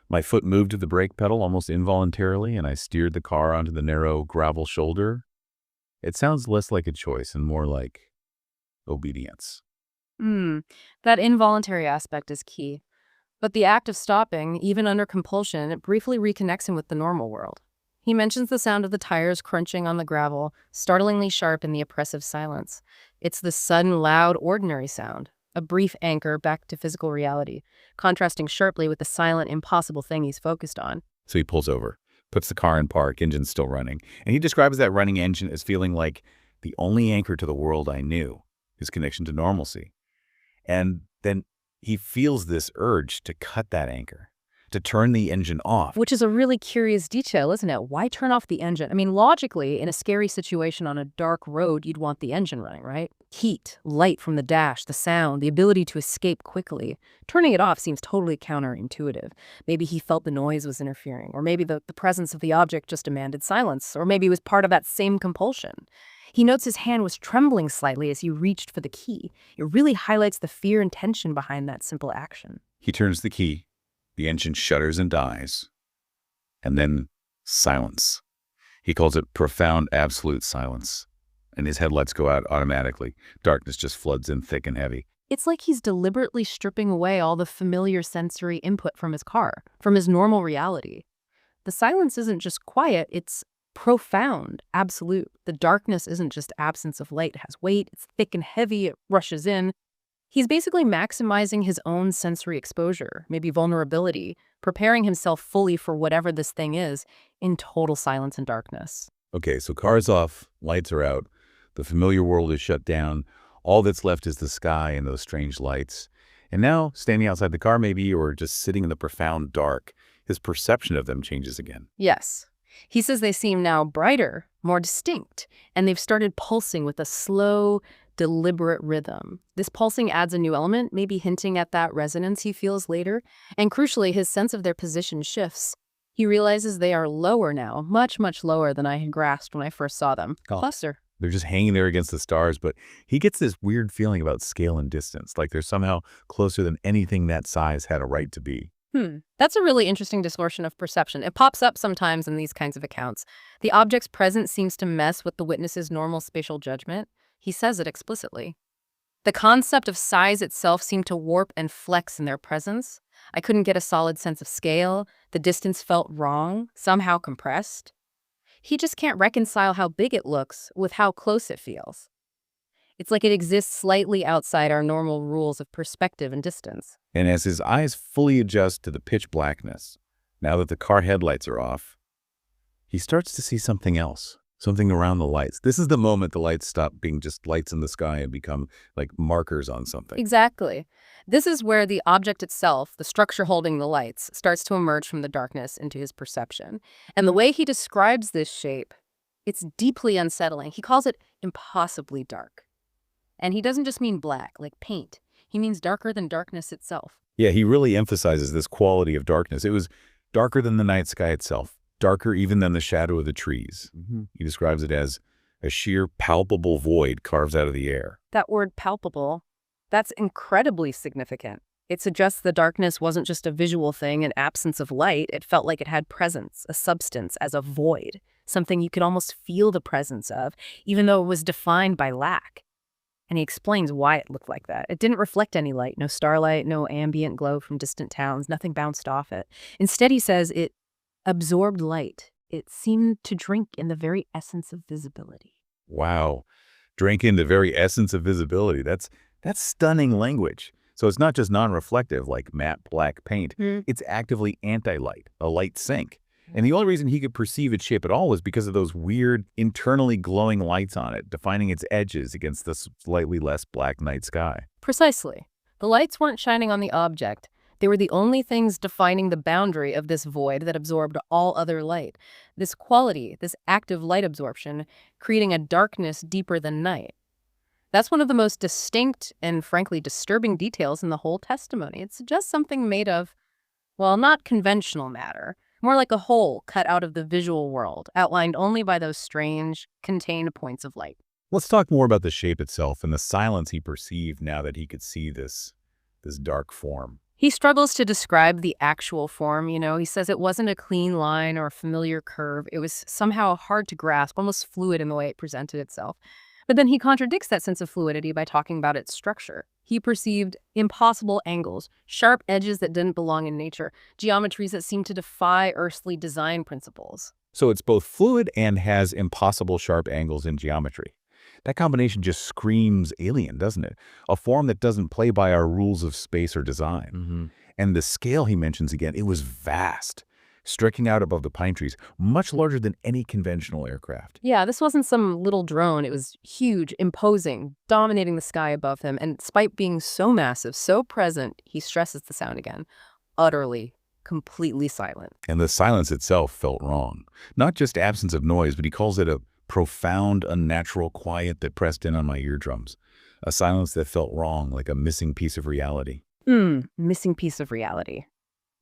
My foot moved to the brake pedal almost involuntarily, and I steered the car onto the narrow gravel shoulder. It sounds less like a choice and more like obedience. That involuntary aspect is key. But the act of stopping, even under compulsion, it briefly reconnects him with the normal world. He mentions the sound of the tires crunching on the gravel, startlingly sharp in the oppressive silence. It's the sudden, loud, ordinary sound. A brief anchor back to physical reality, contrasting sharply with the silent, impossible thing he's focused on. So he pulls over, puts the car in park, engine's still running. And he describes that running engine as feeling like the only anchor to the world I knew, his connection to normalcy. And then he feels this urge to cut that anchor, to turn the engine off. Which is a really curious detail, isn't it? Why turn off the engine? I mean, logically, in a scary situation on a dark road, you'd want the engine running, right? Heat, light from the dash, the sound, the ability to escape quickly. Turning it off seems totally counterintuitive. Maybe he felt the noise was interfering, or maybe the presence of the object just demanded silence, or maybe it was part of that same compulsion. He notes his hand was trembling slightly as he reached for the key. It really highlights the fear and tension behind that simple action. He turns the key, the engine shudders and dies, and then silence. He calls it profound, absolute silence, and his headlights go out automatically. Darkness just floods in thick and heavy. It's like he's deliberately stripping away all the familiar sensory input from his car, from his normal reality. The silence isn't just quiet, it's profound, absolute. The darkness isn't just absence of light. It has weight, it's thick and heavy, it rushes in. He's basically maximizing his own sensory exposure, maybe vulnerability, preparing himself fully for whatever this thing is in total silence and darkness. Okay, so car's off, lights are out, the familiar world is shut down, all that's left is the sky and those strange lights. And now, standing outside the car maybe, or just sitting in the profound dark, his perception of them changes again. Yes. He says they seem now brighter, more distinct, and they've started pulsing with a slow, deliberate rhythm. This pulsing adds a new element, maybe hinting at that resonance he feels later. And crucially, his sense of their position shifts. He realizes they are lower now, much, much lower than I had grasped when I first saw them. Oh. Cluster. They're just hanging there against the stars, but he gets this weird feeling about scale and distance, like they're somehow closer than anything that size had a right to be. That's a really interesting distortion of perception. It pops up sometimes in these kinds of accounts. The object's presence seems to mess with the witness's normal spatial judgment. He says it explicitly. The concept of size itself seemed to warp and flex in their presence. I couldn't get a solid sense of scale. The distance felt wrong, somehow compressed. He just can't reconcile how big it looks with how close it feels. It's like it exists slightly outside our normal rules of perspective and distance. And as his eyes fully adjust to the pitch blackness, now that the car headlights are off, he starts to see something else, something around the lights. This is the moment the lights stop being just lights in the sky and become like markers on something. Exactly. This is where the object itself, the structure holding the lights, starts to emerge from the darkness into his perception. And the way he describes this shape, it's deeply unsettling. He calls it impossibly dark. And he doesn't just mean black, like paint. He means darker than darkness itself. Yeah, he really emphasizes this quality of darkness. It was darker than the night sky itself, darker even than the shadow of the trees. He describes it as a sheer palpable void carves out of the air. That word palpable, that's incredibly significant. It suggests the darkness wasn't just a visual thing, an absence of light. It felt like it had presence, a substance, as a void, something you could almost feel the presence of, even though it was defined by lack. And he explains why it looked like that. It didn't reflect any light, no starlight, no ambient glow from distant towns, nothing bounced off it. Instead, he says it absorbed light. It seemed to drink in the very essence of visibility. Wow. Drink in the very essence of visibility. That's stunning language. So it's not just non-reflective like matte black paint. It's actively anti-light, a light sink. And the only reason he could perceive its shape at all was because of those weird, internally glowing lights on it, defining its edges against the slightly less black night sky. Precisely. The lights weren't shining on the object. They were the only things defining the boundary of this void that absorbed all other light. This quality, this active light absorption, creating a darkness deeper than night. That's one of the most distinct and frankly disturbing details in the whole testimony. It suggests something made of, well, not conventional matter, more like a hole cut out of the visual world, outlined only by those strange, contained points of light. Let's talk more about the shape itself and the silence he perceived now that he could see this dark form. He struggles to describe the actual form, He says it wasn't a clean line or a familiar curve. It was somehow hard to grasp, almost fluid in the way it presented itself. But then he contradicts that sense of fluidity by talking about its structure. He perceived impossible angles, sharp edges that didn't belong in nature, geometries that seemed to defy earthly design principles. So it's both fluid and has impossible sharp angles in geometry. That combination just screams alien, doesn't it? A form that doesn't play by our rules of space or design. And the scale he mentions again, it was vast, stretching out above the pine trees, much larger than any conventional aircraft. Yeah, this wasn't some little drone. It was huge, imposing, dominating the sky above him. And despite being so massive, so present, he stresses the sound again, utterly completely silent. And the silence itself felt wrong. Not just absence of noise, but he calls it a profound, unnatural quiet that pressed in on my eardrums. A silence that felt wrong, like a missing piece of reality. Missing piece of reality.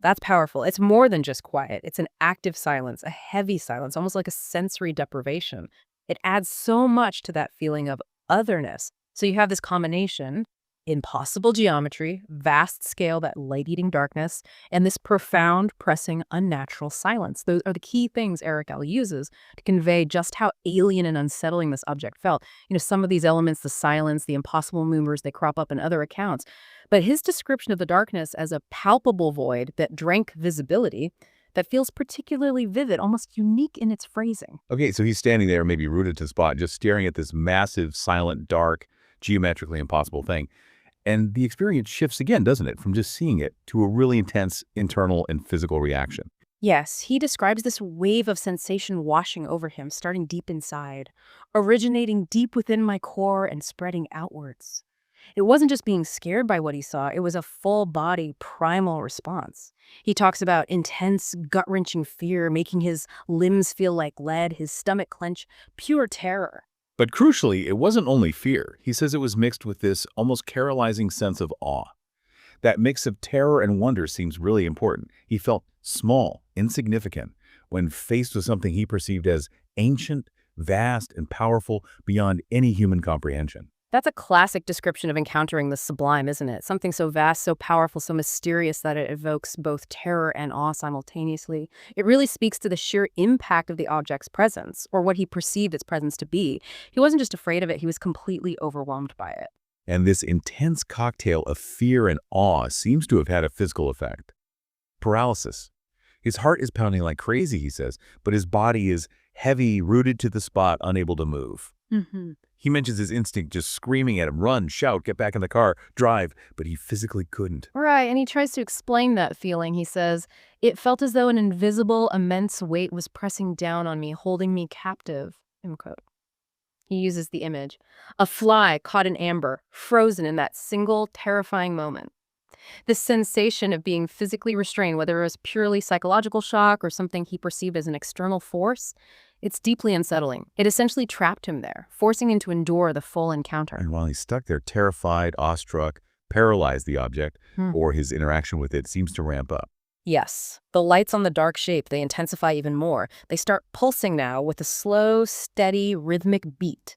That's powerful. It's more than just quiet. It's an active silence, a heavy silence, almost like a sensory deprivation. It adds so much to that feeling of otherness. So you have this combination: impossible geometry, vast scale, that light-eating darkness, and this profound, pressing, unnatural silence. Those are the key things Eric L. uses to convey just how alien and unsettling this object felt. Some of these elements, the silence, the impossible movers, they crop up in other accounts. But his description of the darkness as a palpable void that drank visibility, that feels particularly vivid, almost unique in its phrasing. Okay, so he's standing there, maybe rooted to the spot, just staring at this massive, silent, dark, geometrically impossible thing. And the experience shifts again, doesn't it? From just seeing it to a really intense internal and physical reaction. Yes, he describes this wave of sensation washing over him, starting deep inside, originating deep within my core and spreading outwards. It wasn't just being scared by what he saw, it was a full-body, primal response. He talks about intense, gut-wrenching fear, making his limbs feel like lead, his stomach clench, pure terror. But crucially, it wasn't only fear. He says it was mixed with this almost paralyzing sense of awe. That mix of terror and wonder seems really important. He felt small, insignificant, when faced with something he perceived as ancient, vast, and powerful beyond any human comprehension. That's a classic description of encountering the sublime, isn't it? Something so vast, so powerful, so mysterious that it evokes both terror and awe simultaneously. It really speaks to the sheer impact of the object's presence, or what he perceived its presence to be. He wasn't just afraid of it, he was completely overwhelmed by it. And this intense cocktail of fear and awe seems to have had a physical effect. Paralysis. His heart is pounding like crazy, he says, but his body is heavy, rooted to the spot, unable to move. He mentions his instinct just screaming at him, run, shout, get back in the car, drive, but he physically couldn't. Right, and he tries to explain that feeling. He says, "It felt as though an invisible, immense weight was pressing down on me, holding me captive." End quote. He uses the image. A fly caught in amber, frozen in that single, terrifying moment. This sensation of being physically restrained, whether it was purely psychological shock or something he perceived as an external force, it's deeply unsettling. It essentially trapped him there, forcing him to endure the full encounter. And while he's stuck there, terrified, awestruck, paralyzed, the object, or his interaction with it seems to ramp up. Yes, the lights on the dark shape, they intensify even more. They start pulsing now with a slow, steady, rhythmic beat.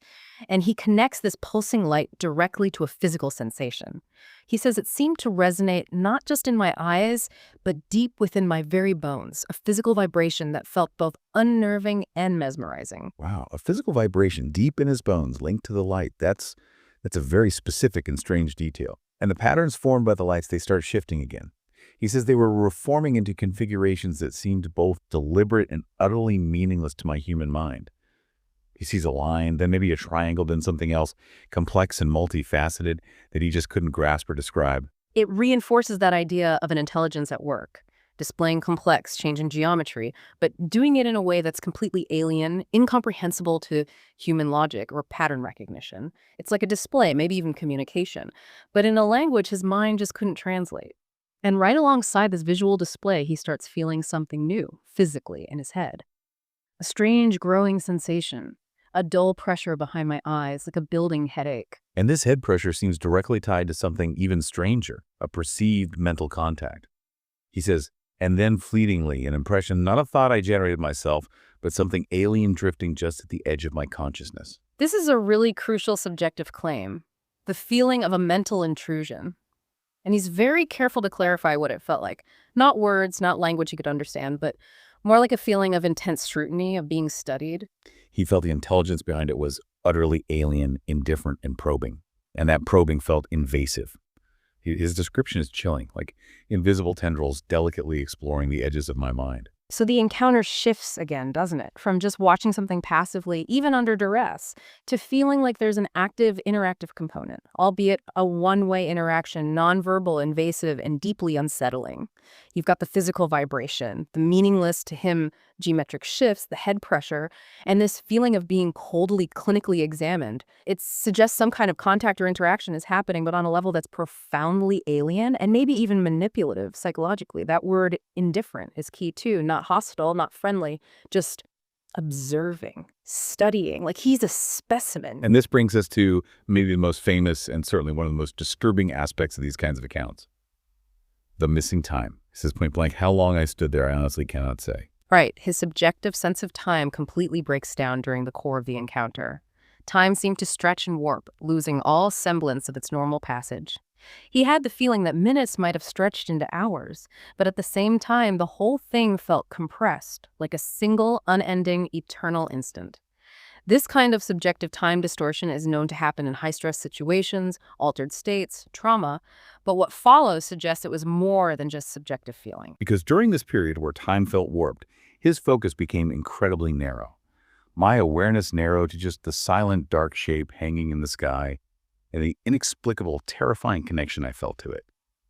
And he connects this pulsing light directly to a physical sensation. He says it seemed to resonate not just in my eyes, but deep within my very bones, a physical vibration that felt both unnerving and mesmerizing. Wow, a physical vibration deep in his bones linked to the light. That's a very specific and strange detail. And the patterns formed by the lights, they start shifting again. He says they were reforming into configurations that seemed both deliberate and utterly meaningless to my human mind. He sees a line, then maybe a triangle, then something else, complex and multifaceted, that he just couldn't grasp or describe. It reinforces that idea of an intelligence at work, displaying complex, changing geometry, but doing it in a way that's completely alien, incomprehensible to human logic or pattern recognition. It's like a display, maybe even communication, but in a language his mind just couldn't translate. And right alongside this visual display, he starts feeling something new, physically, in his head. A strange, growing sensation. A dull pressure behind my eyes, like a building headache. And this head pressure seems directly tied to something even stranger, a perceived mental contact. He says, and then fleetingly, an impression, not a thought I generated myself, but something alien drifting just at the edge of my consciousness. This is a really crucial subjective claim, the feeling of a mental intrusion. And he's very careful to clarify what it felt like. Not words, not language he could understand, but more like a feeling of intense scrutiny, of being studied. He felt the intelligence behind it was utterly alien, indifferent, and probing. And that probing felt invasive. His description is chilling, like invisible tendrils delicately exploring the edges of my mind. So the encounter shifts again, doesn't it? From just watching something passively, even under duress, to feeling like there's an active, interactive component, albeit a one-way interaction, nonverbal, invasive, and deeply unsettling. You've got the physical vibration, the meaningless to him geometric shifts, the head pressure, and this feeling of being coldly clinically examined. It suggests some kind of contact or interaction is happening, but on a level that's profoundly alien and maybe even manipulative psychologically. That word indifferent is key too, not hostile, not friendly, just observing, studying, like he's a specimen. And this brings us to maybe the most famous and certainly one of the most disturbing aspects of these kinds of accounts. The missing time. He says point blank, how long I stood there, I honestly cannot say. Right, his subjective sense of time completely breaks down during the core of the encounter. Time seemed to stretch and warp, losing all semblance of its normal passage. He had the feeling that minutes might have stretched into hours, but at the same time, the whole thing felt compressed, like a single, unending, eternal instant. This kind of subjective time distortion is known to happen in high-stress situations, altered states, trauma, but what follows suggests it was more than just subjective feeling. Because during this period where time felt warped, his focus became incredibly narrow. My awareness narrowed to just the silent, dark shape hanging in the sky and the inexplicable, terrifying connection I felt to it.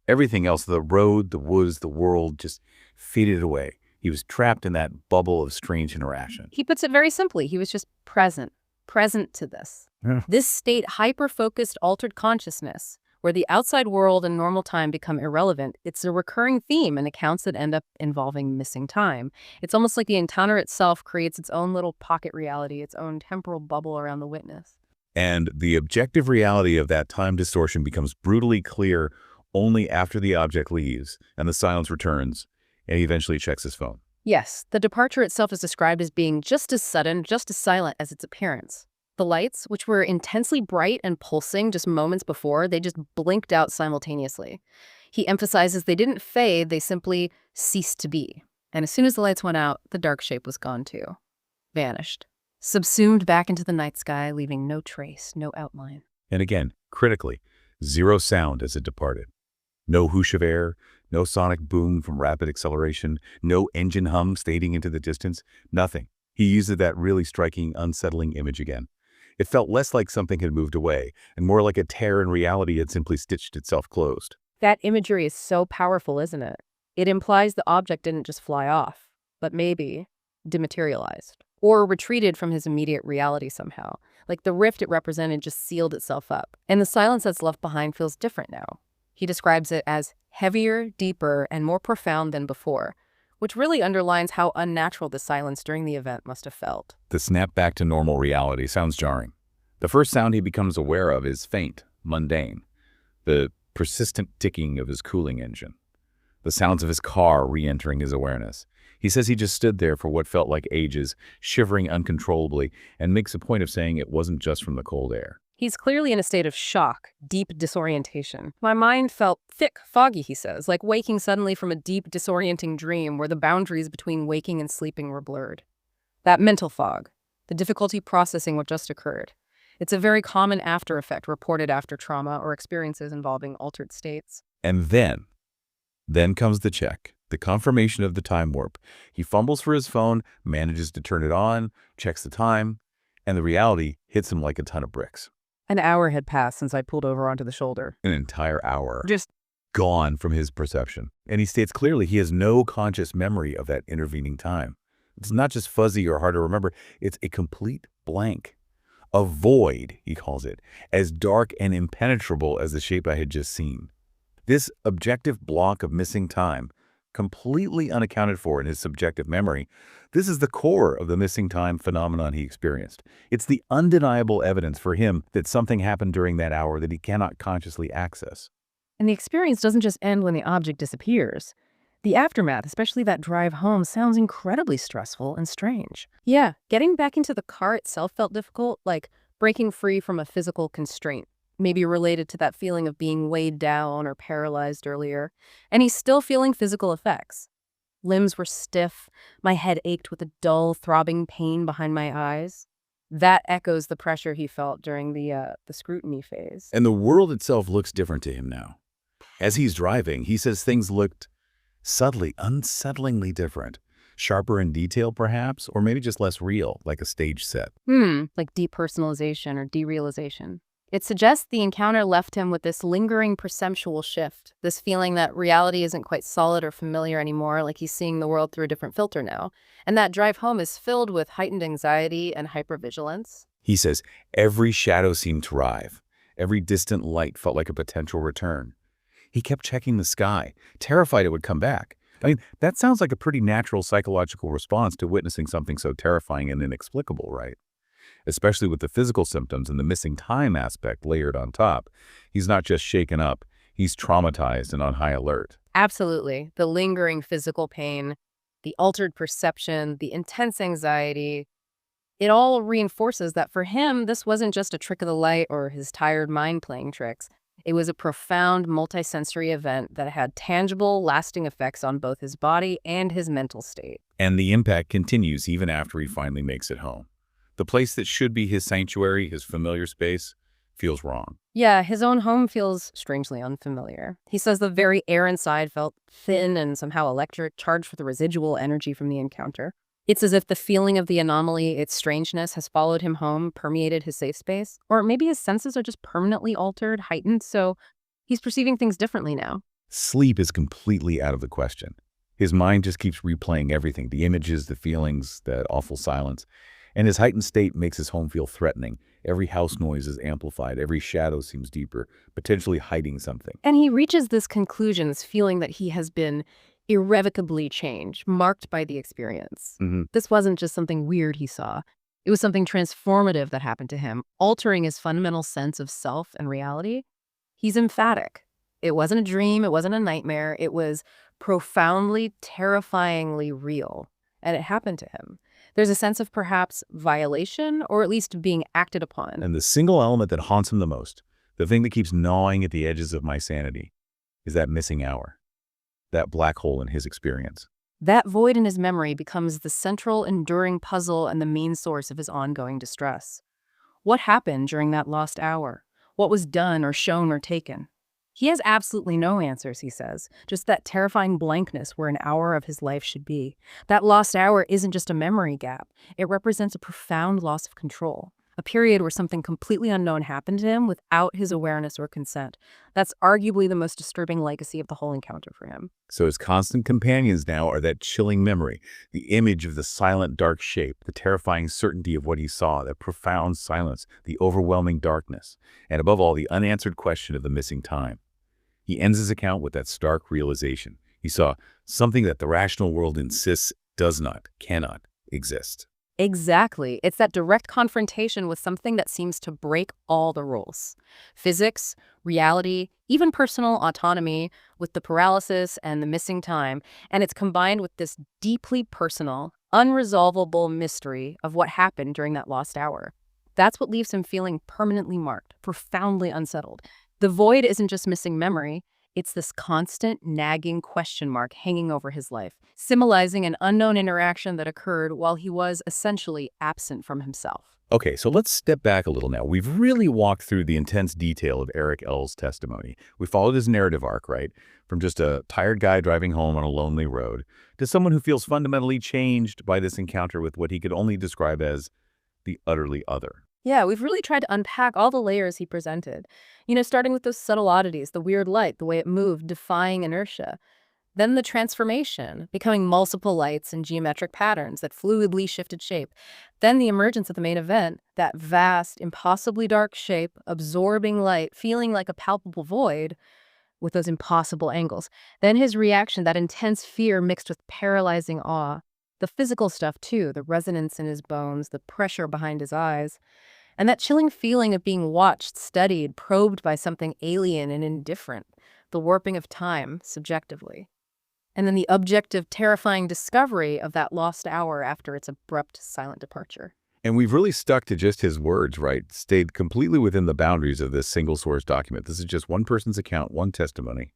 Everything else, the road, the woods, the world, just faded away. He was trapped in that bubble of strange interaction. He puts it very simply. He was just present to this. Yeah. This state, hyper-focused, altered consciousness, where the outside world and normal time become irrelevant, it's a recurring theme in accounts that end up involving missing time. It's almost like the encounter itself creates its own little pocket reality, its own temporal bubble around the witness. And the objective reality of that time distortion becomes brutally clear only after the object leaves and the silence returns, and he eventually checks his phone. Yes, the departure itself is described as being just as sudden, just as silent as its appearance. The lights, which were intensely bright and pulsing just moments before, they just blinked out simultaneously. He emphasizes they didn't fade, they simply ceased to be. And as soon as the lights went out, the dark shape was gone too. Vanished. Subsumed back into the night sky, leaving no trace, no outline. And again, critically, zero sound as it departed. No whoosh of air, no sonic boom from rapid acceleration, no engine hum fading into the distance, nothing. He uses that really striking, unsettling image again. It felt less like something had moved away, and more like a tear in reality had simply stitched itself closed. That imagery is so powerful, isn't it? It implies the object didn't just fly off, but maybe dematerialized, or retreated from his immediate reality somehow. Like the rift it represented just sealed itself up. And the silence that's left behind feels different now. He describes it as heavier, deeper, and more profound than before, which really underlines how unnatural the silence during the event must have felt. The snap back to normal reality sounds jarring. The first sound he becomes aware of is faint, mundane, the persistent ticking of his cooling engine, the sounds of his car re-entering his awareness. He says he just stood there for what felt like ages, shivering uncontrollably, and makes a point of saying it wasn't just from the cold air. He's clearly in a state of shock, deep disorientation. My mind felt thick, foggy, he says, like waking suddenly from a deep, disorienting dream where the boundaries between waking and sleeping were blurred. That mental fog, the difficulty processing what just occurred. It's a very common after effect reported after trauma or experiences involving altered states. And then comes the check, the confirmation of the time warp. He fumbles for his phone, manages to turn it on, checks the time, and the reality hits him like a ton of bricks. An hour had passed since I pulled over onto the shoulder. An entire hour. Just Gone from his perception. And he states clearly he has no conscious memory of that intervening time. It's not just fuzzy or hard to remember, it's a complete blank. A void, he calls it, as dark and impenetrable as the shape I had just seen. This objective block of missing time, completely unaccounted for in his subjective memory, this is the core of the missing time phenomenon he experienced. It's the undeniable evidence for him that something happened during that hour that he cannot consciously access. And the experience doesn't just end when the object disappears. The aftermath, especially that drive home, sounds incredibly stressful and strange. Yeah, getting back into the car itself felt difficult, like breaking free from a physical constraint, maybe related to that feeling of being weighed down or paralyzed earlier. And he's still feeling physical effects. Limbs were stiff, my head ached with a dull, throbbing pain behind my eyes. That echoes the pressure he felt during the scrutiny phase. And the world itself looks different to him now. As he's driving, he says things looked subtly, unsettlingly different. Sharper in detail, perhaps, or maybe just less real, like a stage set. Like depersonalization or derealization. It suggests the encounter left him with this lingering perceptual shift, this feeling that reality isn't quite solid or familiar anymore, like he's seeing the world through a different filter now. And that drive home is filled with heightened anxiety and hypervigilance. He says, every shadow seemed to arrive. Every distant light felt like a potential return. He kept checking the sky, terrified it would come back. I mean, that sounds like a pretty natural psychological response to witnessing something so terrifying and inexplicable, right? Especially with the physical symptoms and the missing time aspect layered on top. He's not just shaken up, he's traumatized and on high alert. Absolutely. The lingering physical pain, the altered perception, the intense anxiety, it all reinforces that for him, this wasn't just a trick of the light or his tired mind playing tricks. It was a profound multisensory event that had tangible, lasting effects on both his body and his mental state. And the impact continues even after he finally makes it home. The place that should be his sanctuary, his familiar space, feels wrong. Yeah, his own home feels strangely unfamiliar. He says the very air inside felt thin and somehow electric, charged with the residual energy from the encounter. It's as if the feeling of the anomaly, its strangeness, has followed him home, permeated his safe space. Or maybe his senses are just permanently altered, heightened, so he's perceiving things differently now. Sleep is completely out of the question. His mind just keeps replaying everything, the images, the feelings, that awful silence. And his heightened state makes his home feel threatening. Every house noise is amplified. Every shadow seems deeper, potentially hiding something. And he reaches this conclusion, this feeling that he has been irrevocably changed, marked by the experience. This wasn't just something weird he saw. It was something transformative that happened to him, altering his fundamental sense of self and reality. He's emphatic. It wasn't a dream. It wasn't a nightmare. It was profoundly, terrifyingly real. And it happened to him. There's a sense of perhaps violation, or at least being acted upon. And the single element that haunts him the most, the thing that keeps gnawing at the edges of my sanity, is that missing hour. That black hole in his experience. That void in his memory becomes the central, enduring puzzle and the main source of his ongoing distress. What happened during that lost hour? What was done or shown or taken? He has absolutely no answers, he says, just that terrifying blankness where an hour of his life should be. That lost hour isn't just a memory gap. It represents a profound loss of control. A period where something completely unknown happened to him without his awareness or consent. That's arguably the most disturbing legacy of the whole encounter for him. So his constant companions now are that chilling memory, the image of the silent dark shape, the terrifying certainty of what he saw, that profound silence, the overwhelming darkness, and above all, the unanswered question of the missing time. He ends his account with that stark realization. He saw something that the rational world insists does not, cannot exist. Exactly. It's that direct confrontation with something that seems to break all the rules. Physics, reality, even personal autonomy, with the paralysis and the missing time, and it's combined with this deeply personal, unresolvable mystery of what happened during that lost hour. That's what leaves him feeling permanently marked, profoundly unsettled. The void isn't just missing memory. It's this constant, nagging question mark hanging over his life, symbolizing an unknown interaction that occurred while he was essentially absent from himself. Okay, so let's step back a little now. We've really walked through the intense detail of Eric L's testimony. We followed his narrative arc, right? From just a tired guy driving home on a lonely road to someone who feels fundamentally changed by this encounter with what he could only describe as the utterly other. Yeah, we've really tried to unpack all the layers he presented. Starting with those subtle oddities, the weird light, the way it moved, defying inertia. Then the transformation, becoming multiple lights and geometric patterns that fluidly shifted shape. Then the emergence of the main event, that vast, impossibly dark shape, absorbing light, feeling like a palpable void with those impossible angles. Then his reaction, that intense fear mixed with paralyzing awe. The physical stuff, too, the resonance in his bones, the pressure behind his eyes. And that chilling feeling of being watched, studied, probed by something alien and indifferent, the warping of time, subjectively. And then the objective, terrifying discovery of that lost hour after its abrupt, silent departure. And we've really stuck to just his words, right? Stayed completely within the boundaries of this single source document. This is just one person's account, one testimony.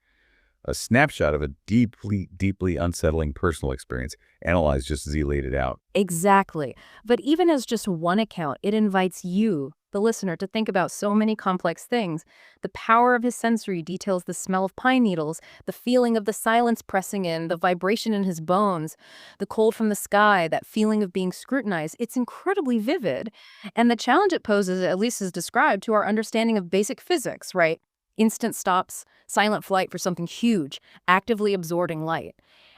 a snapshot of a deeply, deeply unsettling personal experience, analyzed just as he laid it out. Exactly. But even as just one account, it invites you, the listener, to think about so many complex things. The power of his sensory details the smell of pine needles, the feeling of the silence pressing in, the vibration in his bones, the cold from the sky, that feeling of being scrutinized. It's incredibly vivid. And the challenge it poses, at least as described, to our understanding of basic physics, right? Instant stops, silent flight for something huge, actively absorbing light.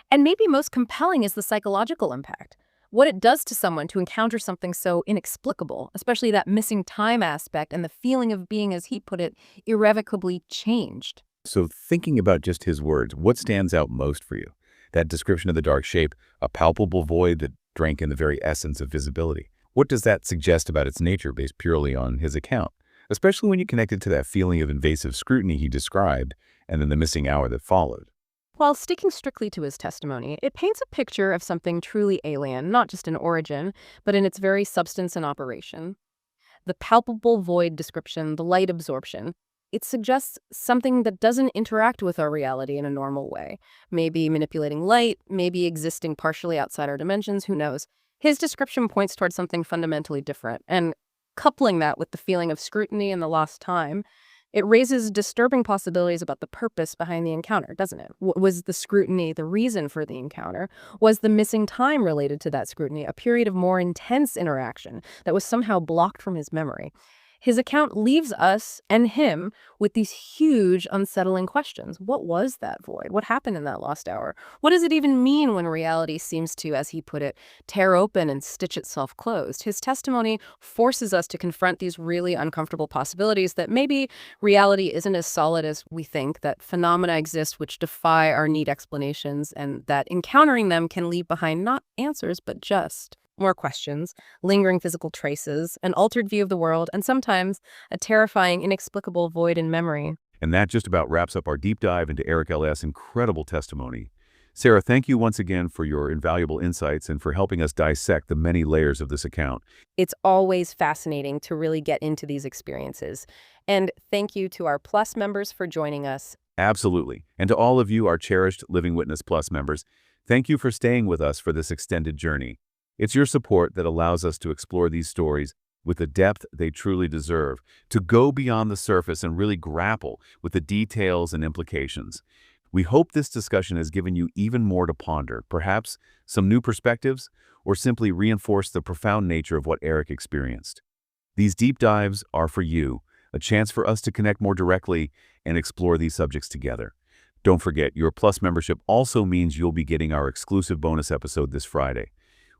And maybe most compelling is the psychological impact. What it does to someone to encounter something so inexplicable, especially that missing time aspect and the feeling of being, as he put it, irrevocably changed. So thinking about just his words, what stands out most for you? That description of the dark shape, a palpable void that drank in the very essence of visibility. What does that suggest about its nature based purely on his account? Especially when you connect it to that feeling of invasive scrutiny he described and then the missing hour that followed. While sticking strictly to his testimony, it paints a picture of something truly alien, not just in origin, but in its very substance and operation. The palpable void description, the light absorption, it suggests something that doesn't interact with our reality in a normal way. Maybe manipulating light, maybe existing partially outside our dimensions, who knows. His description points towards something fundamentally different, and coupling that with the feeling of scrutiny and the lost time, it raises disturbing possibilities about the purpose behind the encounter, doesn't it? Was the scrutiny the reason for the encounter? Was the missing time related to that scrutiny a period of more intense interaction that was somehow blocked from his memory? His account leaves us and him with these huge, unsettling questions. What was that void? What happened in that lost hour? What does it even mean when reality seems to, as he put it, tear open and stitch itself closed? His testimony forces us to confront these really uncomfortable possibilities that maybe reality isn't as solid as we think, that phenomena exist which defy our neat explanations, and that encountering them can leave behind not answers, but just more questions, lingering physical traces, an altered view of the world, and sometimes a terrifying, inexplicable void in memory. And that just about wraps up our deep dive into Eric L.'s incredible testimony. Sarah, thank you once again for your invaluable insights and for helping us dissect the many layers of this account. It's always fascinating to really get into these experiences. And thank you to our Plus members for joining us. Absolutely. And to all of you, our cherished Living Witness Plus members, thank you for staying with us for this extended journey. It's your support that allows us to explore these stories with the depth they truly deserve, to go beyond the surface and really grapple with the details and implications. We hope this discussion has given you even more to ponder, perhaps some new perspectives, or simply reinforced the profound nature of what Eric experienced. These deep dives are for you, a chance for us to connect more directly and explore these subjects together. Don't forget, your Plus membership also means you'll be getting our exclusive bonus episode this Friday.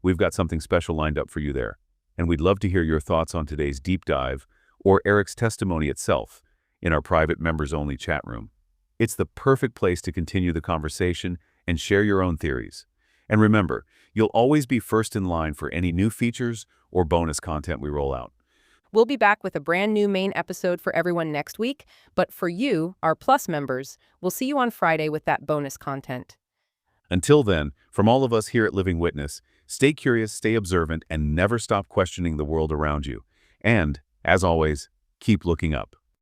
We've got something special lined up for you there, and we'd love to hear your thoughts on today's deep dive or Eric's testimony itself in our private members-only chat room. It's the perfect place to continue the conversation and share your own theories. And remember, you'll always be first in line for any new features or bonus content we roll out. We'll be back with a brand new main episode for everyone next week, but for you, our Plus members, we'll see you on Friday with that bonus content. Until then, from all of us here at Living Witness, stay curious, stay observant, and never stop questioning the world around you. And, as always, keep looking up.